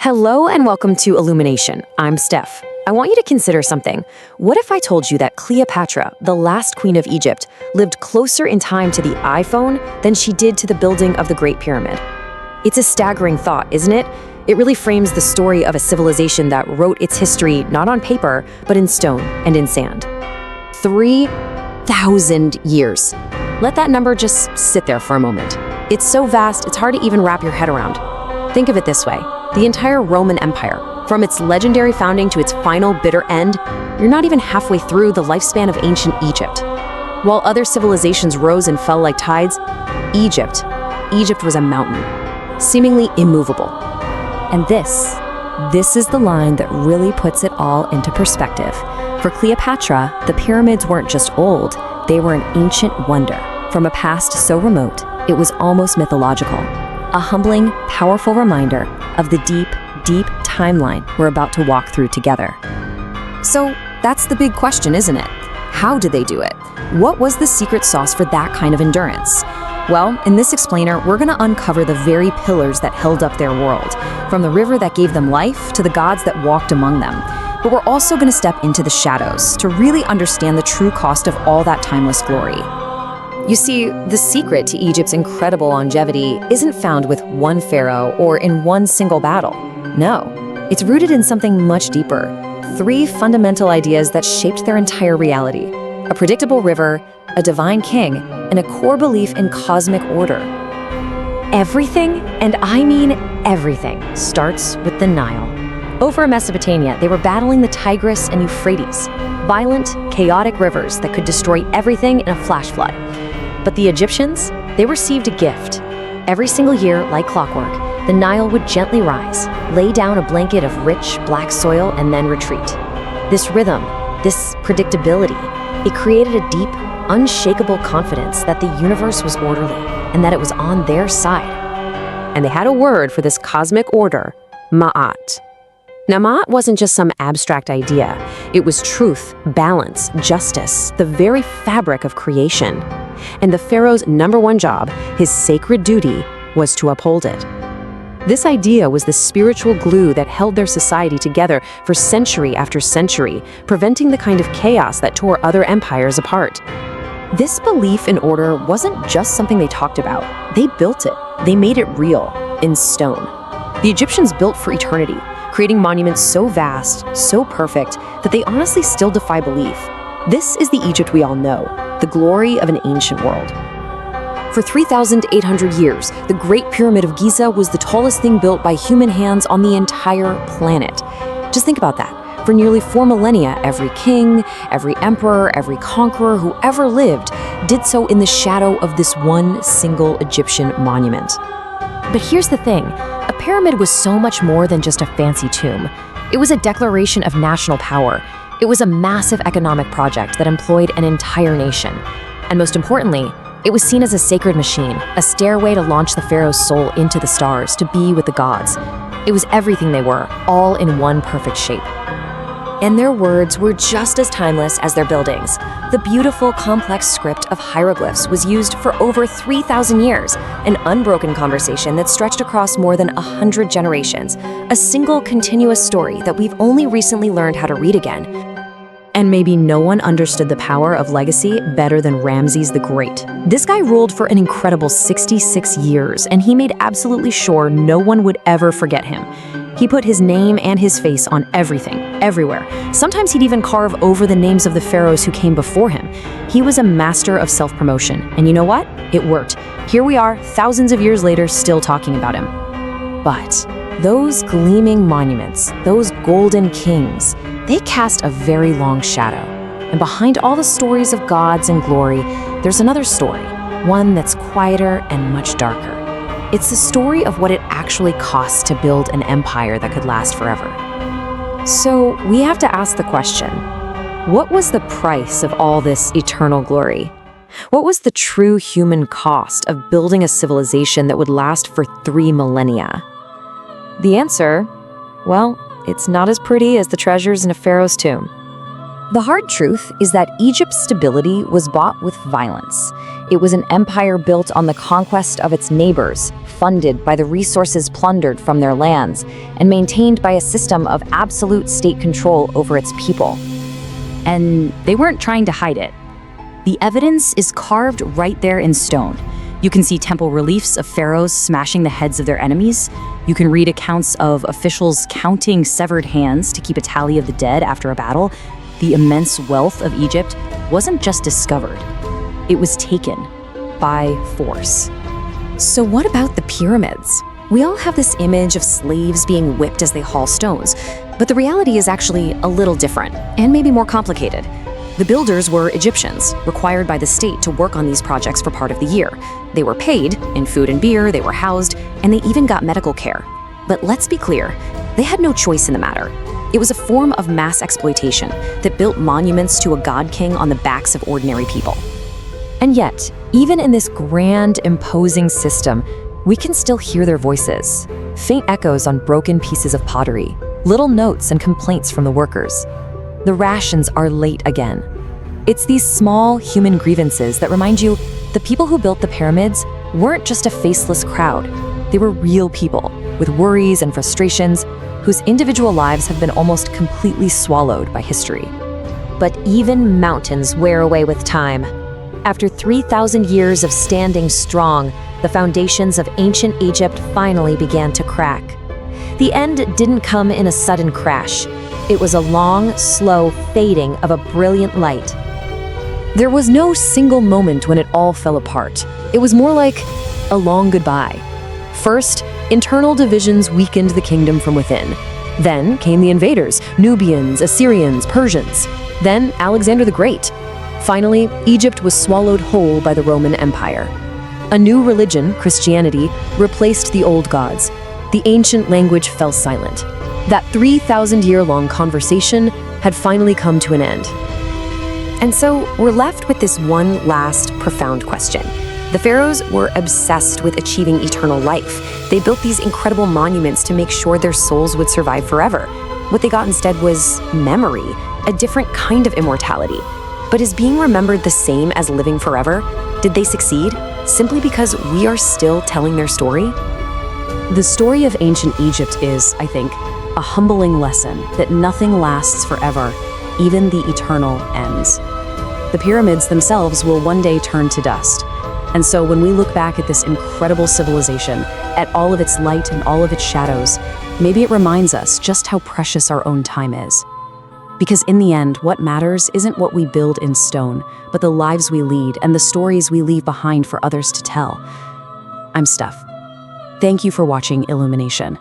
Hello and welcome to Illumination. I'm Steph. I want you to consider something. What if I told you that Cleopatra, the last queen of Egypt, lived closer in time to the iPhone than she did to the building of the Great Pyramid? It's a staggering thought, isn't it? It really frames the story of a civilization that wrote its history not on paper, but in stone and in sand. 3,000 years. Let that number just sit there for a moment. It's so vast, it's hard to even wrap your head around. Think of it this way. The entire Roman Empire, from its legendary founding to its final bitter end, you're not even halfway through the lifespan of ancient Egypt. While other civilizations rose and fell like tides, Egypt was a mountain, seemingly immovable. And this is the line that really puts it all into perspective. For Cleopatra, the pyramids weren't just old, they were an ancient wonder. From a past so remote, it was almost mythological. A humbling, powerful reminder of the deep, deep timeline we're about to walk through together. So that's the big question, isn't it? How did they do it? What was the secret sauce for that kind of endurance? Well, in this explainer, we're going to uncover the very pillars that held up their world, from the river that gave them life to the gods that walked among them. But we're also going to step into the shadows to really understand the true cost of all that timeless glory. You see, the secret to Egypt's incredible longevity isn't found with one pharaoh or in one single battle. No, it's rooted in something much deeper. 3 fundamental ideas that shaped their entire reality: a predictable river, a divine king, and a core belief in cosmic order. Everything, and I mean everything, starts with the Nile. Over Mesopotamia, they were battling the Tigris and Euphrates, violent, chaotic rivers that could destroy everything in a flash flood. But the Egyptians, they received a gift. Every single year, like clockwork, the Nile would gently rise, lay down a blanket of rich, black soil, and then retreat. This rhythm, this predictability, it created a deep, unshakable confidence that the universe was orderly and that it was on their side. And they had a word for this cosmic order: Ma'at. Now, Ma'at wasn't just some abstract idea. It was truth, balance, justice, the very fabric of creation. And the pharaoh's #1 job, his sacred duty, was to uphold it. This idea was the spiritual glue that held their society together for century after century, preventing the kind of chaos that tore other empires apart. This belief in order wasn't just something they talked about. They built it. They made it real, in stone. The Egyptians built for eternity, creating monuments so vast, so perfect, that they honestly still defy belief. This is the Egypt we all know, the glory of an ancient world. For 3,800 years, the Great Pyramid of Giza was the tallest thing built by human hands on the entire planet. Just think about that. For nearly 4 millennia, every king, every emperor, every conqueror who ever lived did so in the shadow of this one single Egyptian monument. But here's the thing, a pyramid was so much more than just a fancy tomb. It was a declaration of national power. It was a massive economic project that employed an entire nation. And most importantly, it was seen as a sacred machine, a stairway to launch the pharaoh's soul into the stars, to be with the gods. It was everything they were, all in one perfect shape. And their words were just as timeless as their buildings. The beautiful, complex script of hieroglyphs was used for over 3,000 years, an unbroken conversation that stretched across more than 100 generations, a single continuous story that we've only recently learned how to read again. And maybe no one understood the power of legacy better than Ramses the Great. This guy ruled for an incredible 66 years, and he made absolutely sure no one would ever forget him. He put his name and his face on everything, everywhere. Sometimes he'd even carve over the names of the pharaohs who came before him. He was a master of self-promotion, and you know what? It worked. Here we are, thousands of years later, still talking about him. But those gleaming monuments, those golden kings, they cast a very long shadow. And behind all the stories of gods and glory, there's another story, one that's quieter and much darker. It's the story of what it actually costs to build an empire that could last forever. So we have to ask the question, what was the price of all this eternal glory? What was the true human cost of building a civilization that would last for 3 millennia? The answer, well, it's not as pretty as the treasures in a pharaoh's tomb. The hard truth is that Egypt's stability was bought with violence. It was an empire built on the conquest of its neighbors, funded by the resources plundered from their lands, and maintained by a system of absolute state control over its people. And they weren't trying to hide it. The evidence is carved right there in stone. You can see temple reliefs of pharaohs smashing the heads of their enemies. You can read accounts of officials counting severed hands to keep a tally of the dead after a battle. The immense wealth of Egypt wasn't just discovered, it was taken by force. So what about the pyramids? We all have this image of slaves being whipped as they haul stones, but the reality is actually a little different, and maybe more complicated. The builders were Egyptians, required by the state to work on these projects for part of the year. They were paid in food and beer, they were housed, and they even got medical care. But let's be clear, they had no choice in the matter. It was a form of mass exploitation that built monuments to a god king on the backs of ordinary people. And yet, even in this grand, imposing system, we can still hear their voices. Faint echoes on broken pieces of pottery, little notes and complaints from the workers. The rations are late again. It's these small human grievances that remind you the people who built the pyramids weren't just a faceless crowd. They were real people with worries and frustrations whose individual lives have been almost completely swallowed by history. But even mountains wear away with time. After 3,000 years of standing strong, the foundations of ancient Egypt finally began to crack. The end didn't come in a sudden crash. It was a long, slow fading of a brilliant light. There was no single moment when it all fell apart. It was more like a long goodbye. First, internal divisions weakened the kingdom from within. Then came the invaders, Nubians, Assyrians, Persians. Then Alexander the Great. Finally, Egypt was swallowed whole by the Roman Empire. A new religion, Christianity, replaced the old gods. The ancient language fell silent. That 3,000-year-long conversation had finally come to an end. And so we're left with this one last profound question. The pharaohs were obsessed with achieving eternal life. They built these incredible monuments to make sure their souls would survive forever. What they got instead was memory, a different kind of immortality. But is being remembered the same as living forever? Did they succeed? Simply because we are still telling their story? The story of ancient Egypt is, I think, a humbling lesson that nothing lasts forever, even the eternal ends. The pyramids themselves will one day turn to dust. And so when we look back at this incredible civilization, at all of its light and all of its shadows, maybe it reminds us just how precious our own time is. Because in the end, what matters isn't what we build in stone, but the lives we lead and the stories we leave behind for others to tell. I'm Steph. Thank you for watching Illumination.